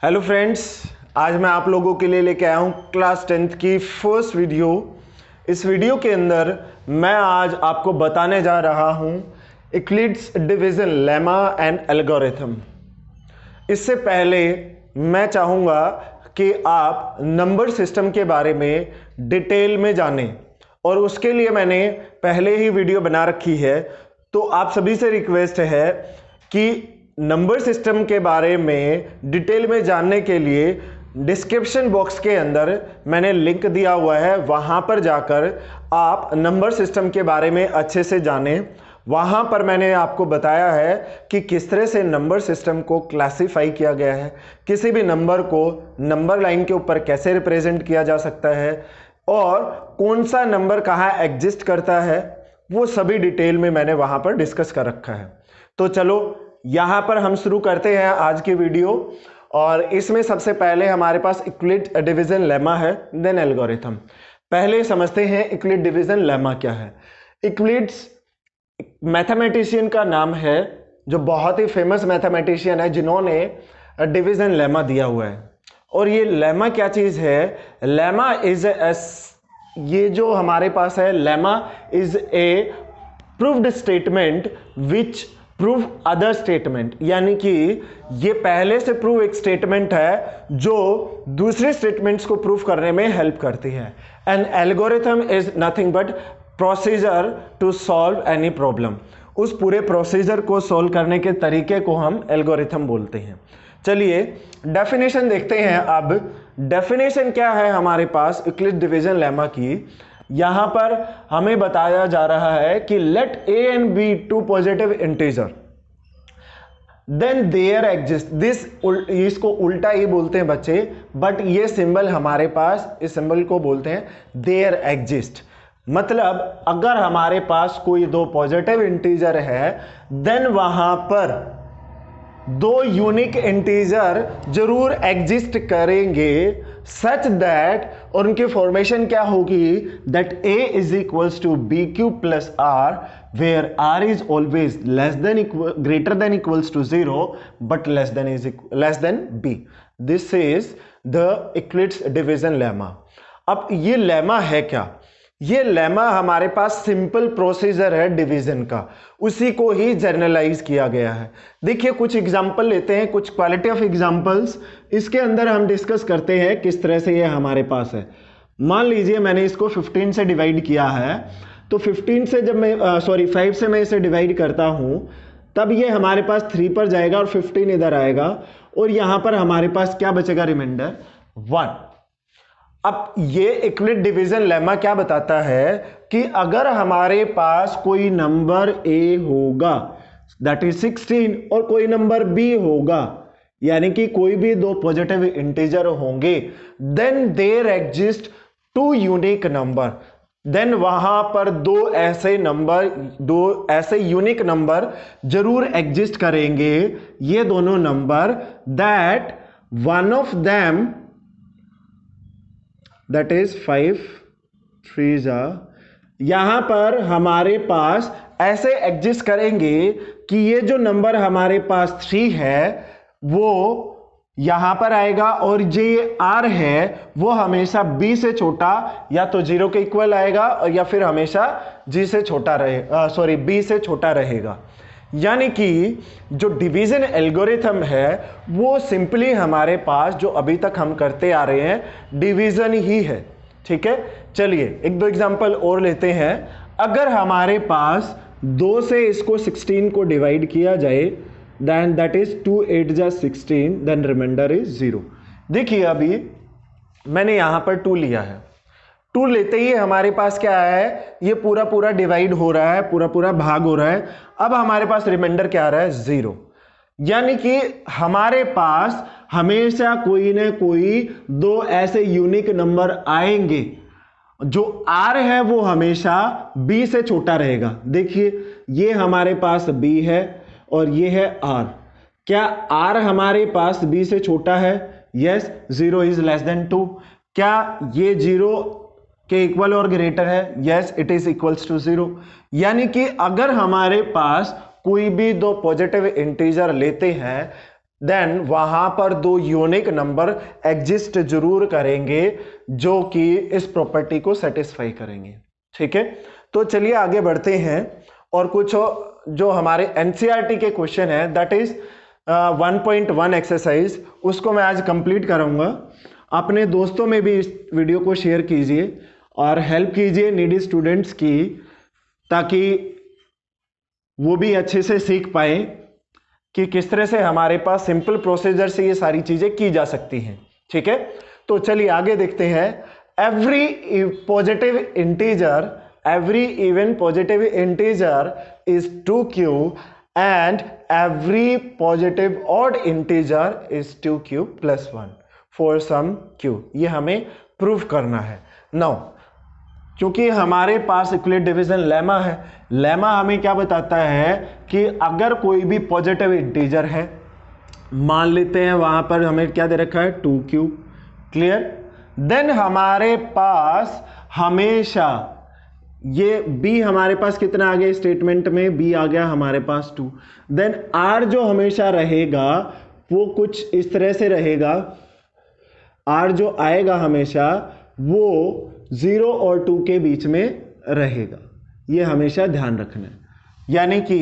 Hello friends, आज मैं आप लोगों के लिए लेके आया हूँ क्लास 10th की फर्स्ट वीडियो। इस वीडियो के अंदर मैं आज आपको बताने जा रहा हूँ Euclid's division lemma and algorithm. इससे पहले मैं चाहूँगा कि आप नंबर सिस्टम के बारे में डिटेल में जानें, और उसके लिए मैंने पहले ही वीडियो बना रखी है। तो आप सभी से रिक्वेस्ट है कि नंबर सिस्टम के बारे में डिटेल में जानने के लिए डिस्क्रिप्शन बॉक्स के अंदर मैंने लिंक दिया हुआ है, वहां पर जाकर आप नंबर सिस्टम के बारे में अच्छे से जानें। वहां पर मैंने आपको बताया है कि किस तरह से नंबर सिस्टम को क्लासिफाई किया गया है, किसी भी नंबर को नंबर लाइन के ऊपर कैसे रिप्रेजेंट किया जा सकता है, और कौन सा नंबर कहाँ एग्जिस्ट करता है, वो सभी डिटेल में मैंने वहां पर डिस्कस कर रखा है। तो चलो यहां पर हम शुरू करते हैं आज की वीडियो। और इसमें सबसे पहले हमारे पास यूक्लिड डिवीजन लेमा है, देन एल्गोरिथम। पहले समझते हैं यूक्लिड डिवीजन लेमा क्या है। यूक्लिड्स मैथमेटिशियन का नाम है, जो बहुत ही फेमस मैथमेटिशियन है, जिन्होंने डिवीजन लेमा दिया हुआ है। और ये लेमा क्या चीज है? लेमा इज ये जो हमारे पास है, lemma is a proved statement which prove other statement, यानी कि ये पहले से प्रूव एक स्टेटमेंट है जो दूसरे स्टेटमेंट्स को प्रूव करने में हेल्प करती है। An algorithm is nothing but procedure to solve any problem. उस पूरे प्रोसीजर को सॉल्व करने के तरीके को हम एल्गोरिथम बोलते हैं। चलिए डेफिनेशन देखते हैं। अब डेफिनेशन क्या है हमारे पास यूक्लिड डिवीजन लेमा की? यहां पर हमें बताया जा रहा है कि let a and b two positive integer, then there exist this. इसको उल्टा ही बोलते हैं बच्चे, बट ये सिंबल हमारे पास, इस सिंबल को बोलते हैं देयर एग्जिस्ट। मतलब अगर हमारे पास कोई दो पॉजिटिव इंटीजर है, देन वहां पर दो यूनिक इंटीजर जरूर एग्जिस्ट करेंगे, सच दैट, और उनकी फॉर्मेशन क्या होगी? That a is equals to b cube plus r, where r is always greater than equals to 0 but less than b। This is the Euclid's division lemma. अब ये lemma है क्या? ये lemma हमारे पास सिंपल प्रोसीजर है division का, उसी को ही जनरलाइज किया गया है। देखिए कुछ एग्जांपल लेते हैं, कुछ क्वालिटी ऑफ एग्जांपल्स इसके अंदर हम डिस्कस करते हैं किस तरह से ये हमारे पास है। मान लीजिए मैंने इसको 15 से डिवाइड किया है, तो 15 से जब मैं 5 से मैं इसे डिवाइड करता हूं, तब ये हमारे पास 3 पर जाएगा और 15 इधर आएगा, और यहां पर हमारे पास क्या बचेगा? रिमाइंडर 1। अब ये यूक्लिड डिवीजन लेमा क्या बताता है कि अगर हमारे पास कोई नंबर a होगा दैट इज 16 और कोई नंबर b होगा, यानी कि कोई भी दो पॉजिटिव इंटीजर होंगे, then there exist two unique number. Then वहां पर दो ऐसे यूनिक नंबर जरूर एग्जिस्ट करेंगे, ये दोनों number, that one of them that is 5 3 यहां पर हमारे पास ऐसे एग्जिस्ट करेंगे कि ये जो नंबर हमारे पास 3 है वो यहां पर आएगा, और जो ये r है वो हमेशा b से छोटा या तो 0 के इक्वल आएगा, या फिर हमेशा b से छोटा रहेगा। यानी कि जो डिवीजन एल्गोरिथम है वो सिंपली हमारे पास जो अभी तक हम करते आ रहे हैं डिवीजन ही है। ठीक है, चलिए एक दो एग्जांपल और लेते हैं। अगर हमारे पास 2 से इसको 16 को डिवाइड किया जाए, देन दैट इज 2 8 जा 16, देन रिमाइंडर इज 0। देखिए अभी मैंने यहां पर 2 लिया है, 2 लेते ही हमारे पास क्या है? ये पूरा डिवाइड हो रहा है, पूरा भाग हो रहा है। अब हमारे पास रिमाइंडर क्या आ रहा है? 0। यानी कि हमारे पास हमेशा कोई ना कोई दो ऐसे यूनिक नंबर आएंगे, जो r है वो हमेशा b से छोटा रहेगा। देखिए ये हमारे पास b है और ये है r। क्या r हमारे पास b से छोटा है? Yes, 0 is less than 2। क्या ये 0 के इक्वल और ग्रेटर है? Yes, it is equals to 0। यानी कि अगर हमारे पास कोई भी दो पॉजिटिव इंटीजर लेते हैं देन वहां पर दो यूनिक नंबर एग्जिस्ट जरूर करेंगे जो कि इस प्रॉपर्टी को सेटिस्फाई करेंगे। ठीक है, तो चलिए आगे बढ़ते हैं और कुछ जो हमारे एनसीईआरटी के क्वेश्चन है दैट इज 1.1 एक्सरसाइज, उसको मैं आज कंप्लीट कराऊंगा। अपने दोस्तों में भी इस वीडियो को शेयर कीजिए और हेल्प कीजिए नीडी स्टूडेंट्स की, ताकि वो भी अच्छे से सीख पाए कि किस तरह से हमारे पास सिंपल प्रोसीजर से ये सारी चीजें की जा सकती हैं। ठीक है, तो चलिए आगे देखते हैं। Every positive integer, every even positive integer is 2q and every positive odd integer is 2q plus 1 for some q। ये हमें प्रूफ करना है। नाउ क्योंकि हमारे पास इक्विलिब्रियम डिवीजन लेमा है, लेमा हमें क्या बताता है कि अगर कोई भी पॉजिटिव इंटीजर है, मान लेते हैं वहां पर हमें क्या दे रखा है 2q, क्लियर, देन हमारे पास हमेशा ये b हमारे पास कितना आ गया स्टेटमेंट में, b आ गया हमारे पास 2, देन r जो हमेशा रहेगा वो कुछ इस तरह से रहेगा, r जो आएगा हमेशा वो 0 और 2 के बीच में रहेगा, ये हमेशा ध्यान रखना है। यानी कि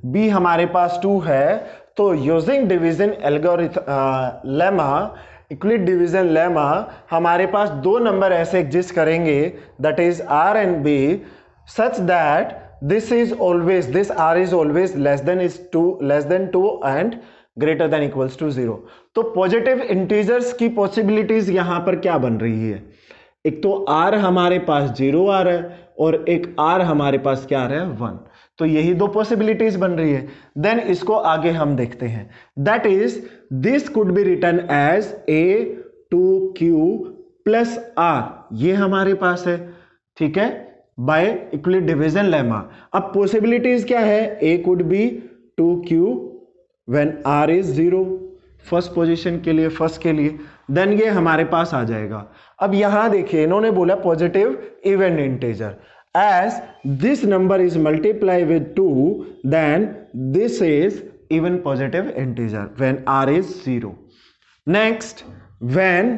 b हमारे पास 2 है, तो using division algorithm lemma, equilibrium division lemma, हमारे पास दो नंबर ऐसे एग्जिस्ट करेंगे that is r and b such that this r is always less than 2 and greater than equals to 0। तो पॉजिटिव इंटीजर्स की पॉसिबिलिटीज यहां पर क्या बन रही है, एक तो r हमारे पास 0 आ रहा है और एक r हमारे पास क्या आ रहा है 1, तो यही दो पॉसिबिलिटीज बन रही है। देन इसको आगे हम देखते हैं, that is this could be written as a2q plus r, ये हमारे पास है। ठीक है, बाय इक्विलिब्रियम डिवीजन लेमा। अब पॉसिबिलिटीज क्या है, a could be 2q when r is 0, first position के लिए, फर्स्ट के लिए, देन ये हमारे पास आ जाएगा। अब यहां देखिए इन्होंने बोला positive even integer, as this number is multiplied with 2 then this is even positive integer when r is 0. Next, when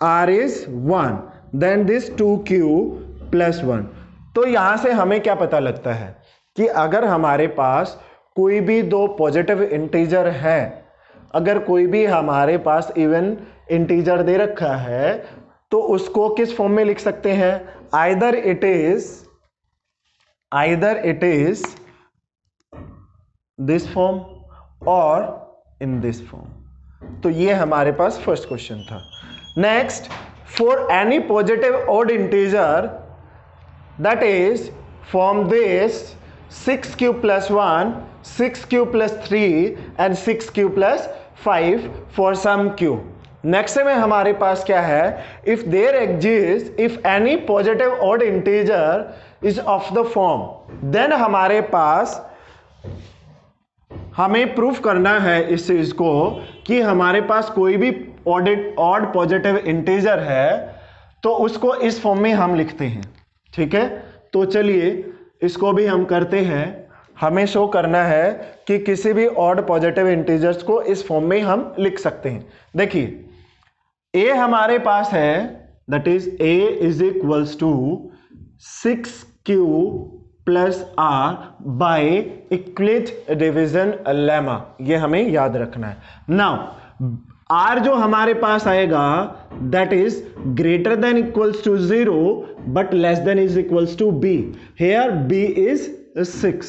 r is 1 then this 2q plus 1। तो यहां से हमें क्या पता लगता है कि अगर हमारे पास कोई भी दो पॉजिटिव इंटीजर है, अगर कोई भी हमारे पास इवन इंटीजर दे रखा है, तो उसको किस फॉर्म में लिख सकते हैं, either it is this form or in this form। तो ये हमारे पास फर्स्ट क्वेश्चन था। Next, for any positive odd integer that is from this 6q plus 1, 6q plus 3 and 6q plus 5 for some q। Next में हमारे पास क्या है, if there exist if any positive odd integer is of the form, then हमारे पास हमें proof करना है इस चीज को कि हमारे पास कोई भी ऑड पॉजिटिव इंटीजर है तो उसको इस फॉर्म में हम लिखते हैं। ठीक है, तो चलिए इसको भी हम करते हैं। हमें शो करना है कि किसी भी ऑड पॉजिटिव इंटीजर्स को इस फॉर्म में हम लिख सकते हैं। देखिए a हमारे पास है, that is a is equals to 6q plus r by equilibrium division lemma, ये हमें याद रखना है। नाउ r जो हमारे पास आएगा that is greater than equals to 0 but less than is equals to b, here b is 6,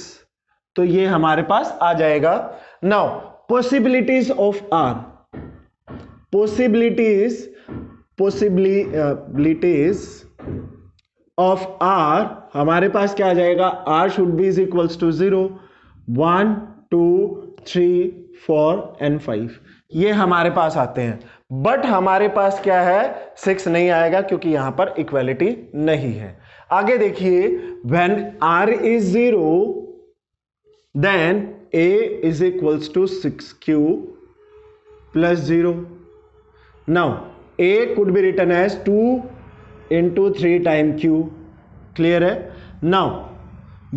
तो ये हमारे पास आ जाएगा। Now possibilities of r, possibilities of r हमारे पास क्या आ जाएगा, r should be is equals to 0, 1 2 3 4 and 5, ये हमारे पास आते हैं। बट हमारे पास क्या है, 6 नहीं आएगा क्योंकि यहां पर इक्वालिटी नहीं है। आगे देखिए, when r is 0 then a is equals to 6q plus 0। Now a could be written as 2 into 3 times q, clear है। नाउ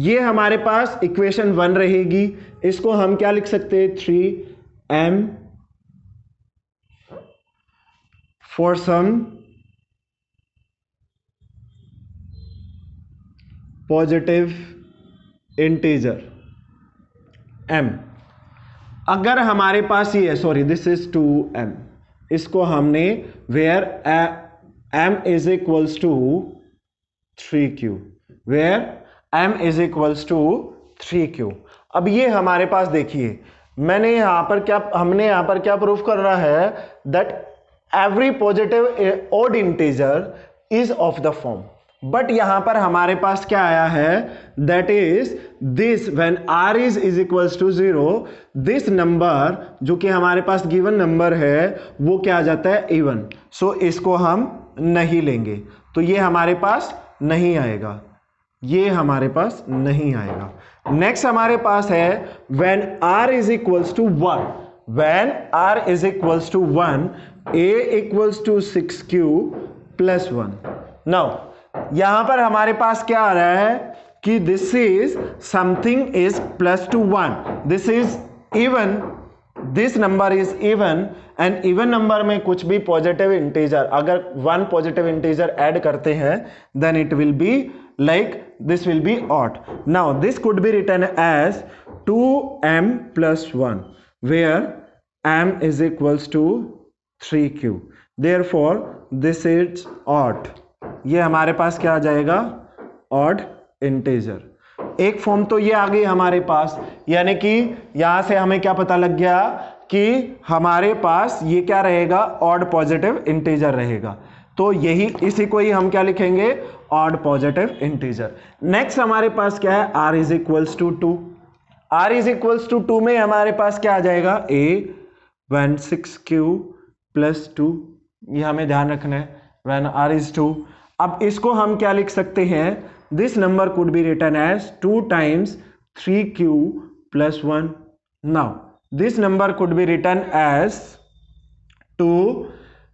ये हमारे पास इक्वेशन 1 रहेगी, इसको हम क्या लिख सकते हैं, 3m for some positive integer m, अगर हमारे पास ये है, सॉरी दिस इज 2m, इसको हमने where m is equals to 3q, where m is equals to 3q। अब ये हमारे पास देखिए, हमने यहां पर क्या प्रूफ करना है, that every positive odd integer is of the form. But यहां पर हमारे पास क्या आया है, that is this when r is equals to 0, this number जो कि हमारे पास गिवन नंबर है वो क्या आ जाता है, इवन। सो इसको हम नहीं लेंगे, तो ये हमारे पास नहीं आएगा, ये हमारे पास नहीं आएगा। नेक्स्ट हमारे पास है when r is equals to 1, when r is equals to 1, a equals to 6q plus 1। Now यहां पर हमारे पास क्या आ रहा है कि this is something is plus to 1, this is even, this number is even, and even number में कुछ भी पॉजिटिव इंटीजर, अगर 1 पॉजिटिव इंटीजर ऐड करते हैं then it will be like this will be odd. Now this could be written as 2m plus 1, where m is equals to 3q, therefore this is odd। ये हमारे पास क्या आ जाएगा, odd integer। एक form तो ये आ गई हमारे पास, यानी कि यहां से हमें क्या पता लग गया कि हमारे पास ये क्या रहेगा, odd पॉजिटिव इंटीजर रहेगा। तो यही, इसी को ही हम क्या लिखेंगे, ऑड पॉजिटिव इंटीजर। नेक्स्ट हमारे पास क्या है, r is equals to 2, r is equals to 2 में हमारे पास क्या आ जाएगा, a when 6q प्लस 2, ये हमें ध्यान रखना है, when r is 2। अब इसको हम क्या लिख सकते हैं, this number could be written as 2 times 3q plus 1। Now this number could be written as 2,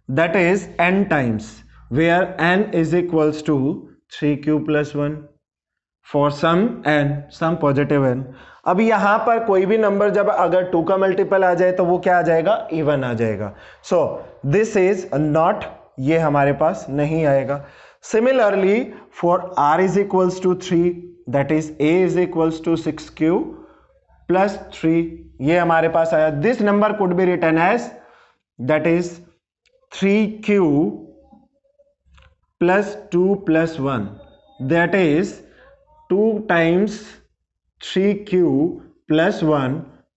that is n times, where n is equals to 3q plus 1 for some n, some positive n। अब यहां पर कोई भी number जब अगर 2 का multiple आ जाए तो वो क्या आ जाएगा, इवन आ जाएगा। सो दिस इज नॉट, ये हमारे पास नहीं आएगा। Similarly for r is equals to 3, that is a is equals to 6q plus 3, ये हमारे पास आया। This number could be written as, that is 3q plus 2 plus 1, that is 2 times 3q plus 1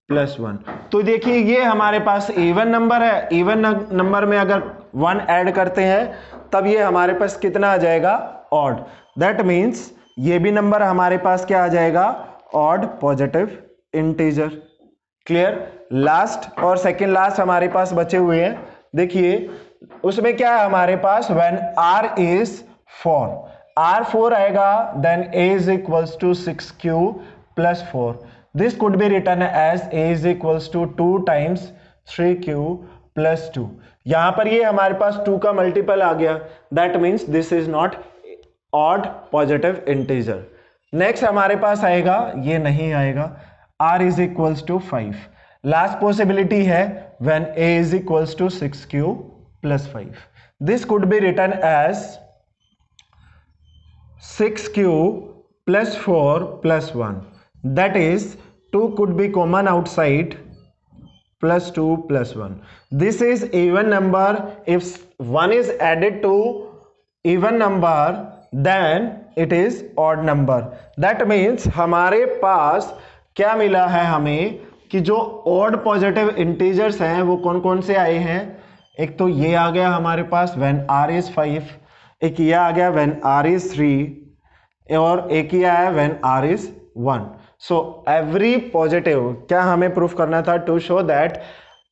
plus 1। तो देखिए ये हमारे पास even number है, even number में अगर 1 ऐड करते हैं तब ये हमारे पास कितना आ जाएगा, ऑड। दैट मीन्स ये भी नंबर हमारे पास क्या आ जाएगा, odd positive integer. Clear. Last और सेकेंड लास्ट हमारे पास बचे हुए हैं, देखिए उसमें क्या है हमारे पास, व्हेन r is 4, r 4 आएगा, then a is equals to 6q plus 4। This could be written as a is equals to 2 times 3q plus 2। यहां पर ये हमारे पास 2 का मल्टीपल आ गया, that means this is not odd positive integer. Next हमारे पास आएगा, ये नहीं आएगा, r is equals to 5। Last possibility है when a is equals to 6q plus 5। This could be written as 6q plus 4 plus 1, that is 2 could be common outside, plus 2 plus 1। This is even number, if 1 is added to even number then it is odd number। That means हमारे पास क्या मिला है हमें कि जो odd positive integers हैं वो कौन कौन से आए हैं। एक तो ये आ गया हमारे पास व्हेन r is 5, एक ये आ गया व्हेन r is 3, और एक ही आया when r is 1। So every positive, क्या हमें प्रूफ करना था, to show that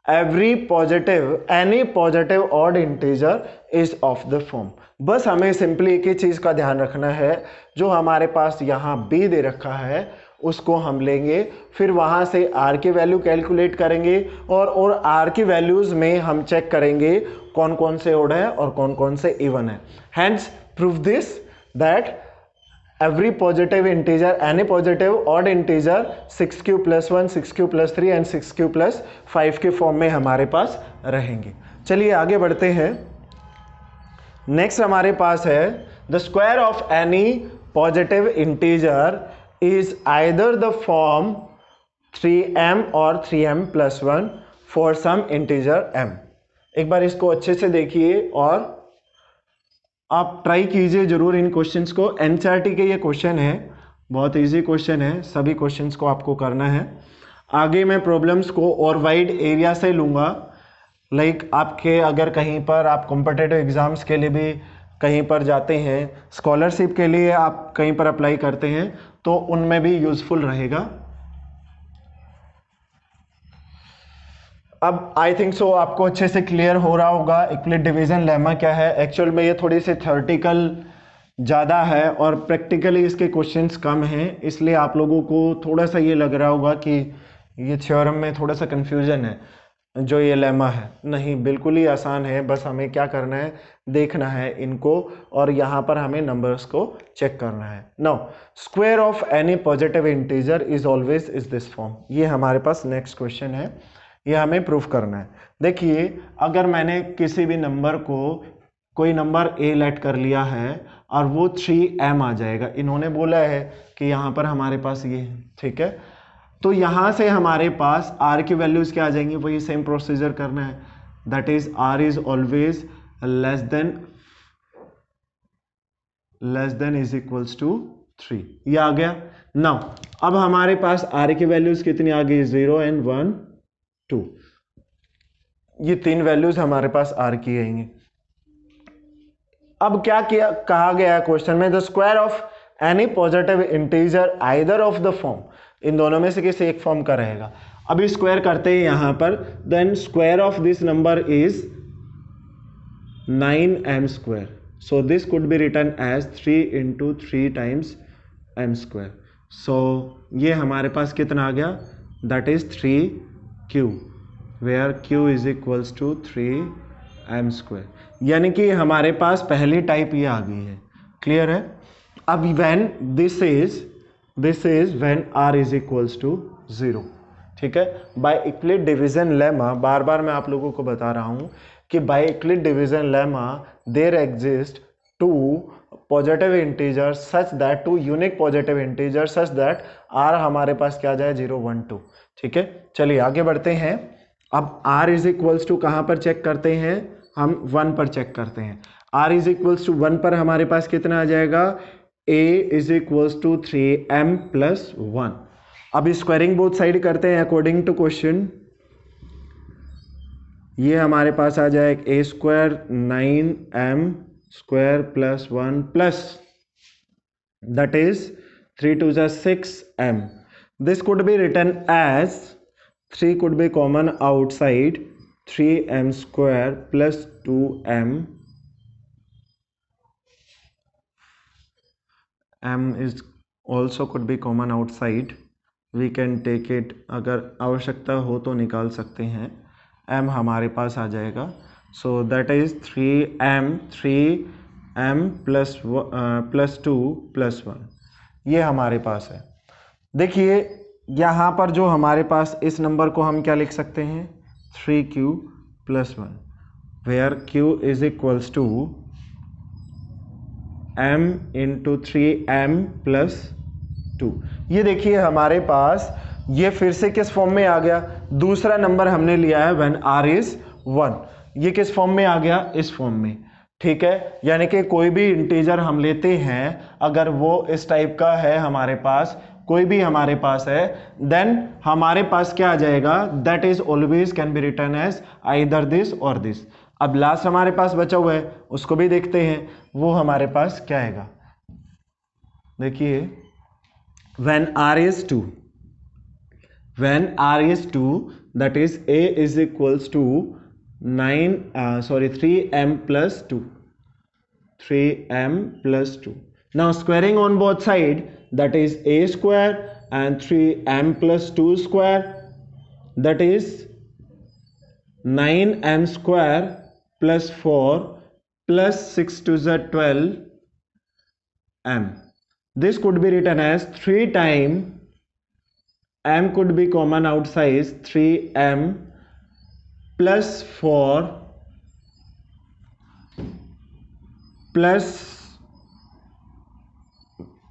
every positive, any positive odd integer is of the form. बस हमें सिंपली एक ही चीज का ध्यान रखना है, जो हमारे पास यहाँ b दे रखा है उसको हम लेंगे, फिर वहां से r की वैल्यू कैलकुलेट करेंगे और r की वैल्यूज में हम चेक करेंगे कौन कौन से ऑड है और कौन कौन से इवन है। Hence prove this that every positive integer, any positive odd integer 6q plus 1, 6q plus 3 and 6q plus 5 के फॉर्म में हमारे पास रहेंगे। चलिए आगे बढ़ते हैं। नेक्स्ट हमारे पास है the square of any positive integer is either the form 3m और 3m plus 1 for some integer m। एक बार इसको अच्छे से देखिए और आप ट्राई कीजिए जरूर इन क्वेश्चंस को। एनसीईआरटी के ये क्वेश्चन है, बहुत इजी क्वेश्चन है, सभी क्वेश्चंस को आपको करना है। आगे मैं प्रॉब्लम्स को और वाइड एरिया से लूँगा, लाइक आपके अगर कहीं पर आप कॉम्पिटिटिव एग्ज़ाम्स के लिए भी कहीं पर जाते हैं, स्कॉलरशिप के लिए आप कहीं पर अप्लाई करते हैं, तो उनमें भी यूज़फुल रहेगा। अब आई थिंक सो आपको अच्छे से क्लियर हो रहा होगा यूक्लिड डिवीजन लेमा क्या है। एक्चुअल में ये थोड़ी सी थ्योरेटिकल ज़्यादा है और प्रैक्टिकली इसके क्वेश्चंस कम हैं, इसलिए आप लोगों को थोड़ा सा ये लग रहा होगा कि ये थ्योरम में थोड़ा सा कन्फ्यूजन है जो ये लेमा है। नहीं, बिल्कुल ही आसान है, बस हमें क्या करना है, देखना है इनको और यहाँ पर हमें नंबर्स को चेक करना है। Now square of any positive integer is always is this form. ये हमारे पास नेक्स्ट क्वेश्चन है, ये हमें प्रूफ करना है। देखिए अगर मैंने किसी भी नंबर को कोई नंबर a लेट कर लिया है और वो 3m आ जाएगा, इन्होंने बोला है कि यहाँ पर हमारे पास ये है, ठीक है। तो यहाँ से हमारे पास r की वैल्यूज क्या आ जाएंगी, वही सेम प्रोसीजर करना है, that is r is always less than is equals to 3। ये आ गया। नाउ अब हमारे पास r की वैल्यूज कितनी आ गई, 0 and 1 2, ये तीन वैल्यूज हमारे पास r की आएंगी। अब क्या किया कहा गया है क्वेश्चन में, the square of any positive integer either of the form, इन दोनों में से किसी एक फॉर्म का रहेगा। अभी स्क्वायर करते हैं यहां पर, then square of this number is 9m square, so this could be written as 3 into 3 times m square. So ये हमारे पास कितना आ गया, that is 3q, where q is equals to 3m square. यानी कि हमारे पास पहली टाइप ये आ गई है, क्लियर है। अब when this is when r is equals to 0, ठीक है। बाय यूक्लिड डिवीजन लेमा, बार बार मैं आप लोगों को बता रहा हूं कि by Euclid division lemma there exist two positive integer such that, two unique positive integer such that r हमारे पास क्या आ जाए, 0 1 2, ठीक है। चलिए आगे बढ़ते हैं। अब r इज इक्वल्स टू कहां पर चेक करते हैं, हम 1 पर चेक करते हैं। r इज इक्वल्स टू 1 पर हमारे पास कितना आ जाएगा, a is equals to 3m plus 1। अब स्क्वायरिंग बोथ साइड करते हैं अकॉर्डिंग टू क्वेश्चन। ये हमारे पास आ जाएगा a square 9m square plus 1 plus that is 3 2 6m। This could be written as 3 could be common outside, 3m square plus 2m, m is also could be common outside, we can take it, अगर आवश्यकता हो तो निकाल सकते हैं, m हमारे पास आ जाएगा। So that is 3m plus 2 plus 1, ये हमारे पास है। देखिए यहाँ पर जो हमारे पास इस नंबर को हम क्या लिख सकते हैं, 3q plus 1, where q is equals to m into 3m plus 2। ये देखिए हमारे पास ये फिर से किस फॉर्म में आ गया, दूसरा नंबर हमने लिया है व्हेन r इज 1, ये किस फॉर्म में आ गया, इस फॉर्म में, ठीक है। यानी कि कोई भी इंटीजर हम लेते हैं अगर वो इस टाइप का है, हमारे पास कोई भी हमारे पास है, देन हमारे पास क्या आ जाएगा, that is always can be written as either this और दिस। अब लास्ट हमारे पास बचा हुआ है, उसको भी देखते हैं, वो हमारे पास क्या आएगा। देखिए when r is 2 that is a is equals to 3m plus 2, 3m plus 2। Now squaring on both side, that is a square and 3m plus 2 square, that is 9m square plus 4 plus 6 to the 12m. This could be written as 3 times m could be common outside, 3m plus 4 plus,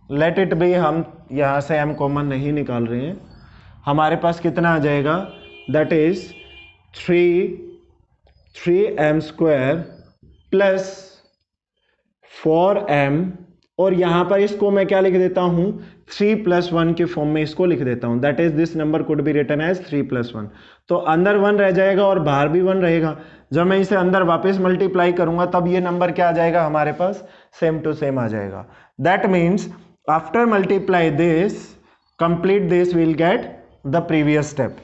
late it B, हम यहाँ से m common नहीं निकाल रहे हैं, हमारे पास कितना आ जाएगा, that is 3m square plus 4m, और यहाँ पर इसको मैं क्या लिख देता हूँ, 3 + 1 के फॉर्म में इसको लिख देता हूँ, that is this number could be written as 3 + 1। तो अंदर 1 रह जाएगा और बाहर भी 1 रहेगा। जब मैं इसे अंदर वापस मल्टीप्लाई करूंगा तब ये नंबर क्या आ जाएगा हमारे पास, सेम टू सेम आ जाएगा। That means after multiply this, complete this, will get the previous step.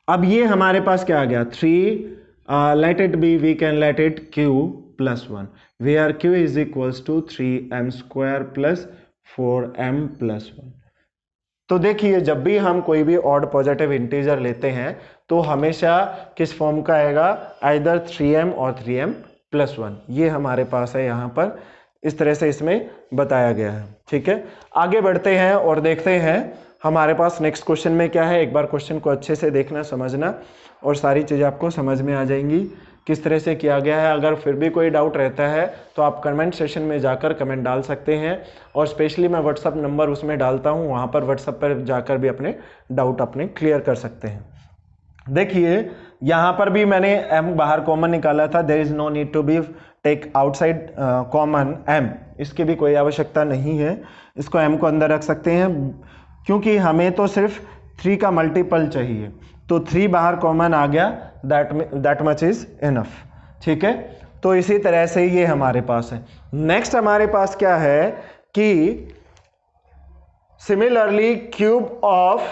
अब ये हमारे पास क्या आ गया, 3, let it be, we can let it q + 1, where q is equals to 3m square plus 4m + 1। तो देखिए जब भी हम कोई भी ऑड पॉजिटिव इंटीजर लेते हैं तो हमेशा किस फॉर्म का आएगा, आइदर 3m और 3m + 1। ये हमारे पास है यहाँ पर, इस तरह से इसमें बताया गया है। ठीक है, आगे बढ़ते हैं और देखते हैं हमारे पास नेक्स्ट क्वेश्चन में क्या है। एक बार क्वेश्चन को अच्छे से देखना, समझना, और सारी चीज़ें आपको समझ में आ जाएंगी किस तरह से किया गया है। अगर फिर भी कोई डाउट रहता है तो आप कमेंट सेशन में जाकर कमेंट डाल सकते हैं, और स्पेशली मैं व्हाट्सअप नंबर उसमें डालता हूँ, वहाँ पर व्हाट्सअप पर जाकर भी अपने डाउट अपने क्लियर कर सकते हैं। देखिए यहाँ पर भी मैंने m बाहर कॉमन निकाला था, there is no need to be take outside common m, इसकी भी कोई आवश्यकता नहीं है, इसको m को अंदर रख सकते हैं, क्योंकि हमें तो सिर्फ 3 का मल्टीपल चाहिए, तो 3 बाहर कॉमन आ गया, दैट मच इज इनफ। ठीक है, तो इसी तरह से ये हमारे पास है। नेक्स्ट हमारे पास क्या है कि similarly cube of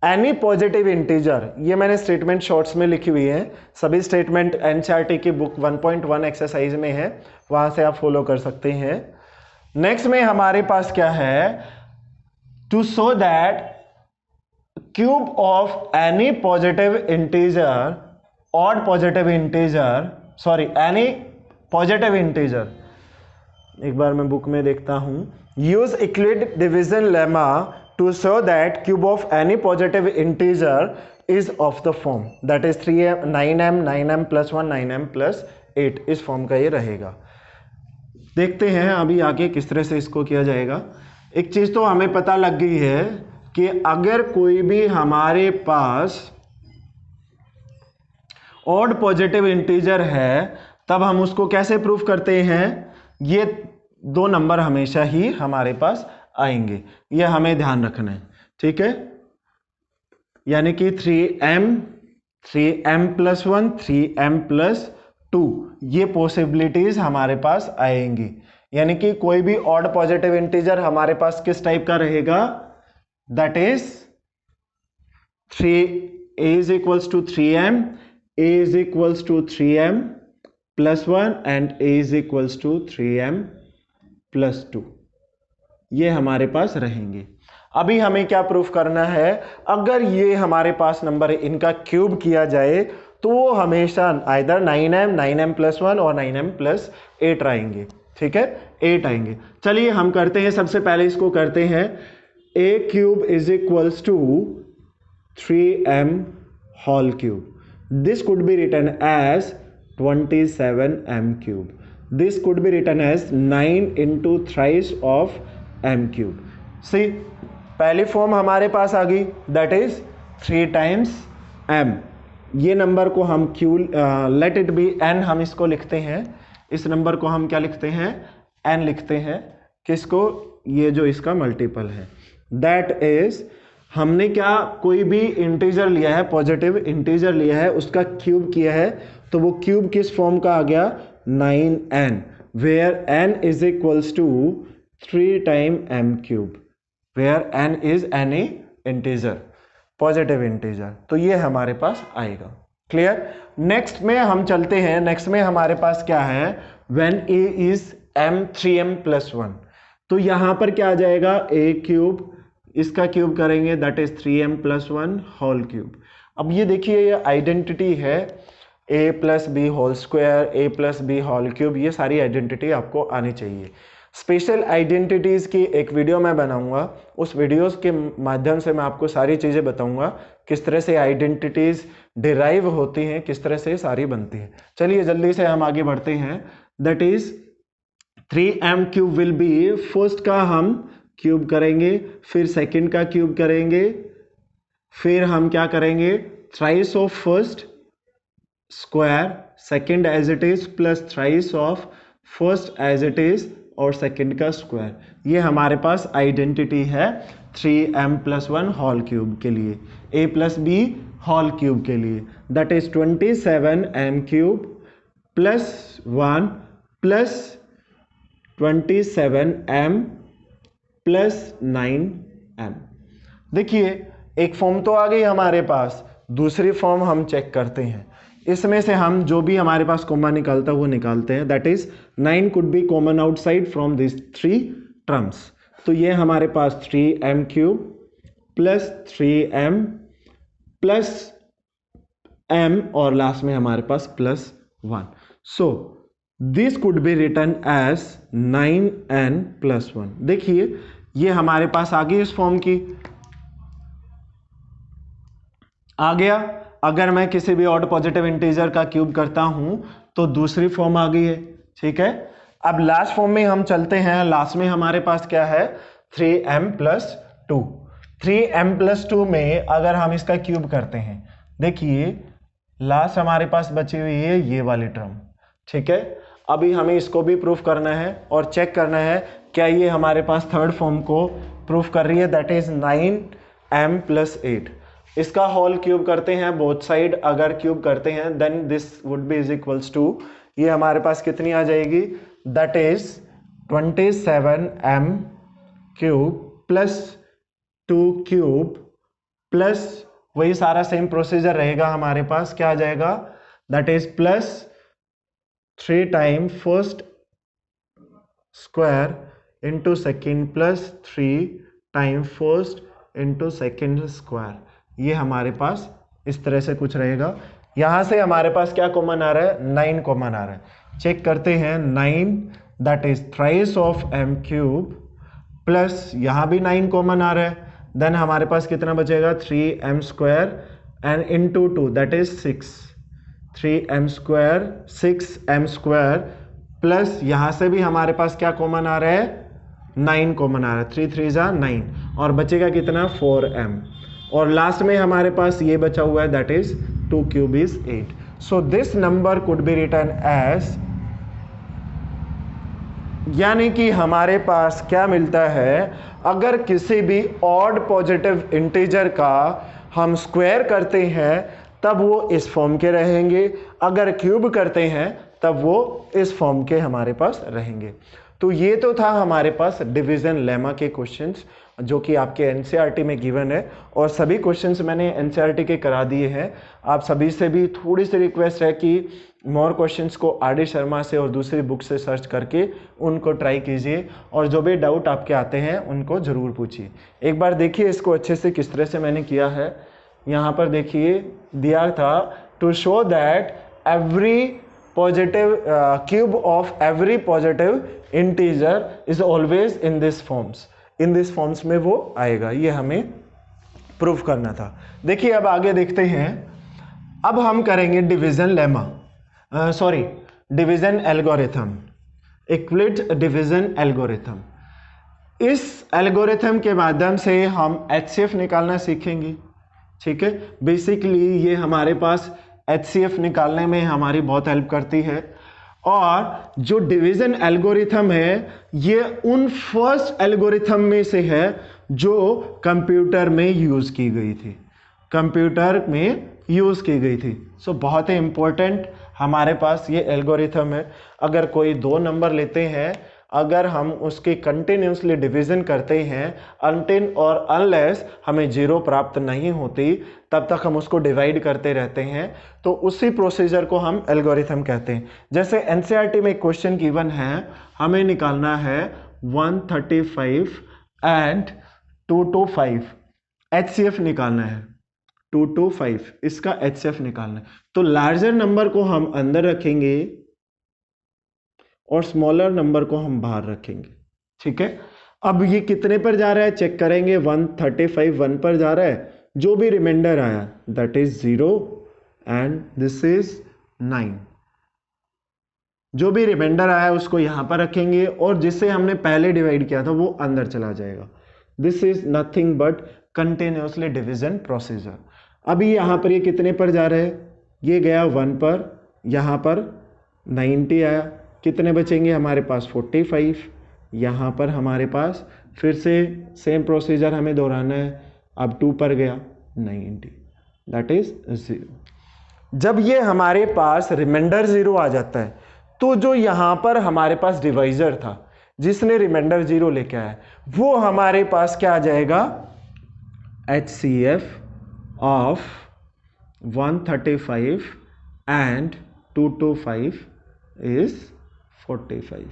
any positive integer, ये मैंने स्टेटमेंट शॉर्ट्स में लिखी हुई है, सभी स्टेटमेंट एनसीईआरटी की बुक 1.1 एक्सरसाइज में है, वहां से आप फॉलो कर सकते हैं। नेक्स्ट में हमारे पास क्या है, to show that cube of any positive integer, odd positive integer, sorry any positive integer, एक बार मैं बुक में देखता हूं, use Euclid division lemma to show that cube of any positive integer is of the form, that is 3m 9m 9m + 1 9m + 8, इस form का ये रहेगा। देखते हैं अभी आगे किस तरह से इसको किया जाएगा। एक चीज तो हमें पता लग गई है कि अगर कोई भी हमारे पास ऑड पॉजिटिव इंटीजर है तब हम उसको कैसे प्रूफ करते हैं, ये 2 नंबर हमेशा ही हमारे पास आएंगे, ये हमें ध्यान रखना है। ठीक है, यानी कि 3m + 1 3m + 2, ये पॉसिबिलिटीज हमारे पास आएंगी। यानी कि कोई भी ऑड पॉजिटिव इंटीजर हमारे पास किस टाइप का रहेगा, that is 3a = 3m, a = 3m + 1 and a = 3m + 2, ये हमारे पास रहेंगे। अभी हमें क्या प्रूफ करना है, अगर ये हमारे पास नंबर इनका क्यूब किया जाए तो वो हमेशा आइदर 9m 9m + 1 और 9m + 8 आएंगे। ठीक है, 8 आएंगे। चलिए हम करते हैं, सबसे पहले इसको करते हैं, a³ = 3m whole cube, this could be written as 27m³, this could be written as 9 × thrice of m³। See पहली फॉर्म हमारे पास आ गई, दैट इज 3 × m, ये नंबर को हम q, let it be n, हम इसको लिखते हैं, इस नंबर को हम क्या लिखते हैं, n लिखते हैं, किसको, ये जो इसका मल्टीपल है, दैट इज हमने क्या कोई भी इंटीजर लिया है, पॉजिटिव इंटीजर लिया है, उसका क्यूब किया है, तो वो क्यूब किस फॉर्म का आ गया, 9n, where n = 3 × m³, where n is any integer, positive integer, तो ये हमारे पास आएगा। क्लियर। नेक्स्ट में हम चलते हैं, नेक्स्ट में हमारे पास क्या है, when a is m 3m + 1, तो यहां पर क्या आ जाएगा, a³, इसका क्यूब करेंगे, that is 3m + 1 whole cube. अब ये देखिए ये आइडेंटिटी है, a + b whole square, a + b whole cube, ये सारी आइडेंटिटी आपको आनी चाहिए। स्पेशल आइडेंटिटीज की एक वीडियो मैं बनाऊंगा, उस वीडियोस के माध्यम से मैं आपको सारी चीजें बताऊंगा, किस तरह से आइडेंटिटीज डिराइव होती हैं, किस तरह से सारी बनती हैं। चलिए जल्दी से हम आगे बढ़ते हैं, that is 3m cube will be, first का हम क्यूब करेंगे, फिर सेकंड का क्यूब करेंगे, फिर हम क्या करेंगे, thrice of first square second as it is plus thrice of first as it is और सेकंड का स्क्वायर। ये हमारे पास आइडेंटिटी है 3m+1 होल क्यूब के लिए, a plus b whole cube के लिए, that is 27m cube plus 1 plus 27m plus 9m। देखिए एक फॉर्म तो आ गई हमारे पास, दूसरी फॉर्म हम चेक करते हैं। इसमें से हम जो भी हमारे पास कॉमन निकालता है वो निकालते हैं, that is 9 could be common outside from this 3 terms. तो ये हमारे पास 3m cube plus 3m plus m और लास्ट में हमारे पास plus 1। So this could be written as 9n+1। देखिए ये हमारे पास आ गई इस फॉर्म की, आ गया। अगर मैं किसी भी ऑड पॉजिटिव इंटीजर का क्यूब करता हूं तो दूसरी फॉर्म आ गई है, ठीक है। अब लास्ट फॉर्म में हम चलते हैं, लास्ट में हमारे पास क्या है 3m+2। 3m+2 में अगर हम इसका क्यूब करते हैं, देखिए लास्ट हमारे पास बची हुई है ये वाली टर्म, ठीक है। अभी हमें इसको भी प्रूफ करना है और चेक करना है क्या ये हमारे पास थर्ड फॉर्म को प्रूफ कर रही है, दैट इज 9m+8। इसका होल क्यूब करते हैं बोथ साइड, अगर क्यूब करते हैं then this would be is equals to, ये हमारे पास कितनी आ जाएगी, that is 27m cube plus 2 cube plus वही सारा सेम प्रोसीजर रहेगा हमारे पास, क्या आ जाएगा, that is plus 3 time first square into second plus 3 time first into second square. ये हमारे पास इस तरह से कुछ रहेगा। यहां से हमारे पास क्या कॉमन आ रहा है, 9 कॉमन आ रहा है। चेक करते हैं 9 that is thrice of m cube plus यहां भी 9 कॉमन आ रहा है, देन हमारे पास कितना बचेगा 3m square and into 2 that is 6, 3m square 6m square plus यहां से भी हमारे पास क्या कॉमन आ रहा है, 9 कॉमन आ रहा है, 3 3 जा 9 और बचेगा कितना 4m और लास्ट में हमारे पास ये बचा हुआ है that is 2 cube is 8। So this number could be written as, यानी कि हमारे पास क्या मिलता है, अगर किसी भी ऑड पॉजिटिव इंटीजर का हम स्क्वायर करते हैं तब वो इस फॉर्म के रहेंगे, अगर क्यूब करते हैं तब वो इस फॉर्म के हमारे पास रहेंगे। तो ये तो था हमारे पास डिवीजन लेमा के क्वेश्चंस जो कि आपके एनसीईआरटी में गिवन है और सभी क्वेश्चंस मैंने एनसीईआरटी के करा दिए हैं। आप सभी से भी थोड़ी सी रिक्वेस्ट है कि मोर क्वेश्चंस को आर डी शर्मा से और दूसरी बुक से सर्च करके उनको ट्राई कीजिए और जो भी डाउट आपके आते हैं उनको ज़रूर पूछिए। एक बार देखिए इसको अच्छे से किस तरह से मैंने किया है। यहाँ पर देखिए दिया था to show that every positive cube of every positive integer is always in this forms, in this forms में वो आएगा, ये हमें प्रूफ करना था। देखिए अब आगे देखते हैं, अब हम करेंगे division lemma, sorry division algorithm, Euclid's division algorithm. इस एल्गोरिथम के माध्यम से हम एचसीएफ निकालना सीखेंगे, ठीक है। बेसिकली ये हमारे पास एचसीएफ निकालने में हमारी बहुत हेल्प करती है और जो डिवीजन एल्गोरिथम है ये उन फर्स्ट एल्गोरिथम में से है जो कंप्यूटर में यूज की गई थी, कंप्यूटर में यूज की गई थी। सो बहुत ही इंपॉर्टेंट हमारे पास ये एल्गोरिथम है। अगर कोई 2 नंबर लेते हैं, अगर हम उसकी कंटिन्यूसली डिवीजन करते हैं अनटिल और अनलेस हमें 0 प्राप्त नहीं होती तब तक हम उसको डिवाइड करते रहते हैं, तो उसी प्रोसीजर को हम एल्गोरिथम कहते हैं। जैसे एनसीईआरटी में क्वेश्चन गिवन है, हमें निकालना है 135 एंड 225, एचसीएफ निकालना है 225, इसका एचसीएफ निकालना है। तो लार्जर नंबर को हम अंदर रखेंगे और स्मॉलर नंबर को हम बाहर रखेंगे, ठीक है। अब ये कितने पर जा रहा है चेक करेंगे, 135 1 पर जा रहा है, जो भी रिमाइंडर आया that is 0 and this is 9। जो भी रिमाइंडर आया उसको यहाँ पर रखेंगे और जिससे हमने पहले डिवाइड किया था वो अंदर चला जाएगा। This is nothing but continuously division procedure. अभी यहाँ पर ये कितने पर जा रहे हैं, ये गया 1 पर, यहाँ पर 90 आया, कितने बचेंगे हमारे पास 45, यहाँ पर हमारे पास फिर से सेम प्रोसीजर हमें दोहराना है, अब 2 पर गया 90, दैट इज 0। जब ये हमारे पास रिमाइंडर 0 आ जाता है तो जो यहाँ पर हमारे पास डिवाइजर था जिसने रिमाइंडर 0 लेके आया वो हमारे पास क्या आ जाएगा, HCF ऑफ 135 एंड 225 इज 45,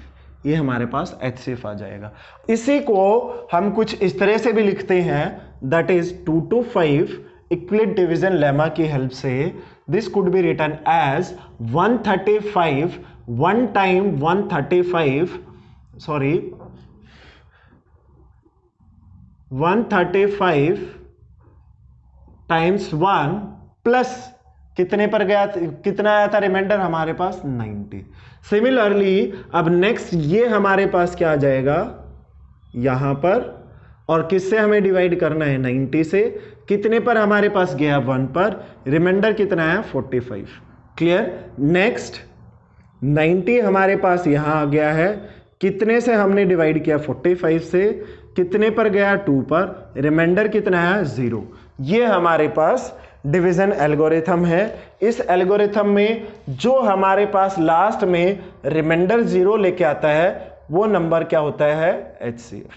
ये हमारे पास HCF आ जाएगा। इसी को हम कुछ इस तरह से भी लिखते हैं, that is 2 to 5 Euclid division lemma की हेल्प से this could be written as 135 1 time 135 times 1 plus कितने पर गया, कितना आया था रिमाइंडर हमारे पास 90। सिमिलरली अब नेक्स्ट ये हमारे पास क्या आ जाएगा यहां पर, और किससे हमें डिवाइड करना है 90 से, कितने पर हमारे पास गया 1 पर, रिमाइंडर कितना है 45। क्लियर। नेक्स्ट 90 हमारे पास यहां आ गया है, कितने से हमने डिवाइड किया 45 से, कितने पर गया 2 पर, रिमाइंडर कितना है 0। ये हमारे पास डिवीजन एल्गोरिथम है। इस एल्गोरिथम में जो हमारे पास लास्ट में रिमाइंडर 0 लेके आता है वो नंबर क्या होता है, HCF।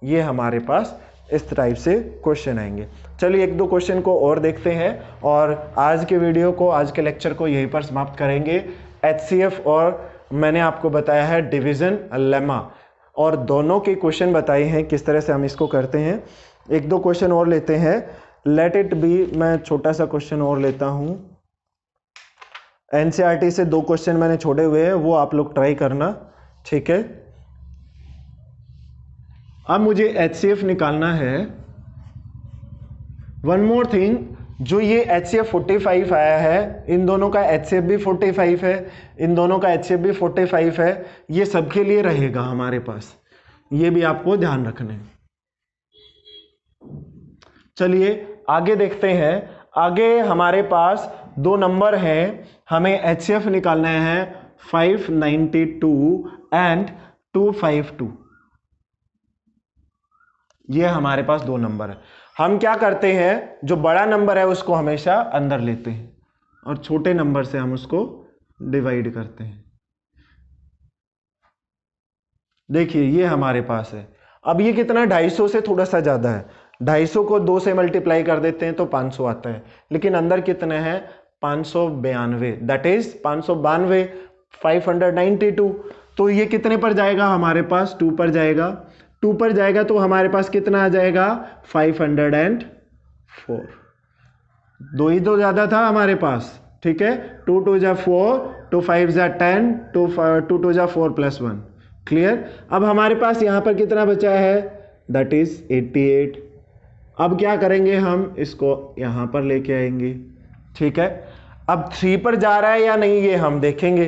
ये हमारे पास इस टाइप से क्वेश्चन आएंगे। चलिए 1-2 क्वेश्चन को और देखते हैं और आज के वीडियो को, आज के लेक्चर को यहीं पर समाप्त करेंगे। HCF और मैंने आपको बताया है डिवीजन लेमा, और दोनों के क्वेश्चन बताए हैं किस तरह से हम इसको करते हैं। 1-2 क्वेश्चन और लेते हैं। लेट इट बी, मैं छोटा सा क्वेश्चन और लेता हूं। NCERT से 2 क्वेश्चन मैंने छोड़े हुए हैं, वो आप लोग ट्राई करना, ठीक है। अब मुझे HCF निकालना है। वन मोर थिंग, जो ये HCF 45 आया है, इन दोनों का HCF भी 45 है, इन दोनों का HCF भी 45 है, ये सबके लिए रहेगा हमारे पास, ये भी आपको ध्यान रखना है। चलिए आगे देखते हैं। आगे हमारे पास 2 नंबर हैं, हमें HCF निकालना है 592 एंड 252। ये हमारे पास 2 नंबर है। हम क्या करते हैं, जो बड़ा नंबर है उसको हमेशा अंदर लेते हैं और छोटे नंबर से हम उसको डिवाइड करते हैं। देखिए ये हमारे पास है। अब ये कितना, 250 से थोड़ा सा ज्यादा है, 250 को 2 से मल्टीप्लाई कर देते हैं तो 500 आता है, लेकिन अंदर कितने हैं 592, दैट इज 592 592। तो ये कितने पर जाएगा हमारे पास, 2 पर जाएगा। 2 पर जाएगा तो हमारे पास कितना आ जाएगा 504। 2 ही तो ज्यादा था हमारे पास, ठीक है। 2 2 जा 4, 2 5 जा 10, 2 2 जा 4 + 1। क्लियर। अब हमारे पास यहां पर कितना बचा है, दैट इज 88। अब क्या करेंगे, हम इसको यहां पर लेके आएंगे, ठीक है। अब 3 पर जा रहा है या नहीं ये हम देखेंगे।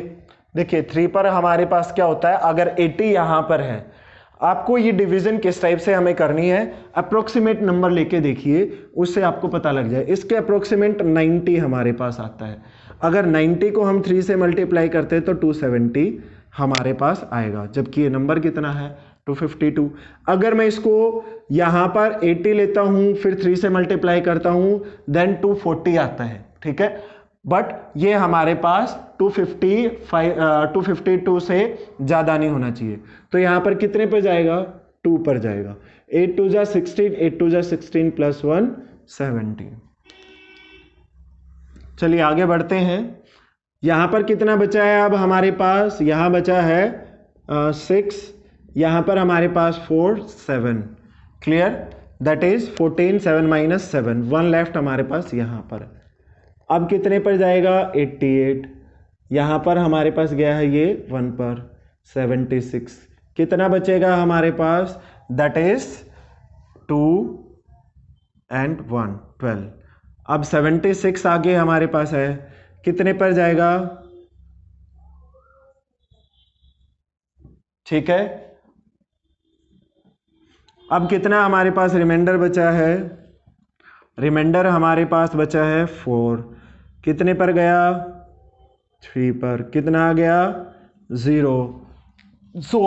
देखिए 3 पर हमारे पास क्या होता है, अगर 80 यहां पर है, आपको ये डिवीजन किस टाइप से हमें करनी है, अप्रोक्सीमेट नंबर लेके देखिए, उससे आपको पता लग जाए। इसके अप्रोक्सीमेट 90 हमारे पास आता है। अगर 90 को हम 3 से मल्टीप्लाई करते हैं तो 270 हमारे पास आएगा, जबकि ये नंबर कितना है 252। अगर मैं इसको यहां पर 80 लेता हूं फिर 3 से मल्टीप्लाई करता हूं देन 240 आता है, ठीक है। बट ये हमारे पास 252 से ज्यादा नहीं होना चाहिए, तो यहां पर कितने पे जाएगा 2 पर जाएगा। 8 2 जा 16, 8 2 जा 16 + 1 17। चलिए आगे बढ़ते हैं। यहां पर कितना बचा है, अब हमारे पास यहां बचा है 6, यहां पर हमारे पास 4 7। क्लियर। दैट इज 14 7 - 7, 1 लेफ्ट हमारे पास यहां पर। अब कितने पर जाएगा 88, यहां पर हमारे पास गया है ये 1 पर 76। कितना बचेगा हमारे पास, दैट इज 2 and 1 12। अब 76 आगे हमारे पास है, कितने पर जाएगा ठीक है, अब कितना हमारे पास रिमाइंडर बचा है? रिमाइंडर हमारे पास बचा है 4। कितने पर गया? 3 पर। कितना आ गया? 0। So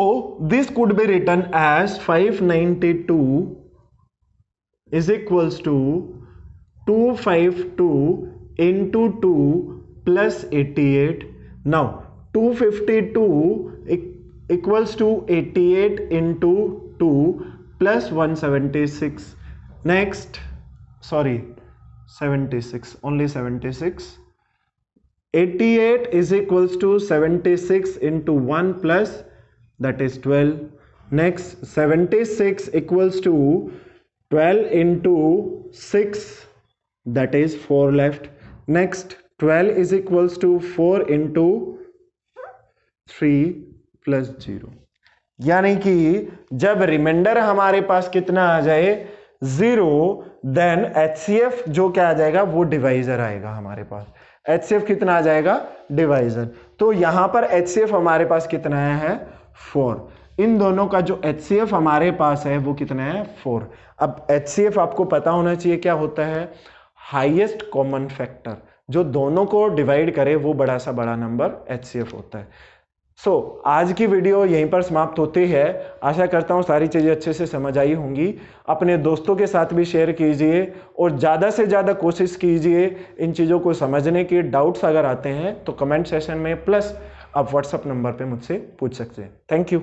this could be written as 592 is equals to 252 into 2 plus 88. Now 252 equals to 88 into 2 plus 176. Next, sorry, 76, only 76. 88 is equals to 76 into 1 plus, that is 12. Next, 76 equals to 12 into 6, that is 4 left. Next, 12 is equals to 4 into 3 plus 0. यानी कि जब reminder हमारे पास कितना आ जाए 0, then HCF जो क्या आ जाएगा? वो डिवाइजर आएगा हमारे पास। HCF कितना आ जाएगा? डिवाइजर। तो यहां पर HCF हमारे पास कितना है? 4। इन दोनों का जो HCF हमारे पास है वो कितना है? 4। अब HCF आपको पता होना चाहिए क्या होता है? हाईएस्ट कॉमन फैक्टर, जो दोनों को डिवाइड करे वो बड़ा सा बड़ा नंबर HCF होता है। आज की वीडियो यहीं पर समाप्त होती है। आशा करता हूँ सारी चीज़ें अच्छे से समझ आई होंगी। अपने दोस्तों के साथ भी शेयर कीजिए और ज़्यादा से ज़्यादा कोशिश कीजिए इन चीज़ों को समझने की। डाउट्स अगर आते हैं तो कमेंट सेशन में, प्लस आप व्हाट्सएप नंबर पे मुझसे पूछ सकते हैं। Thank you.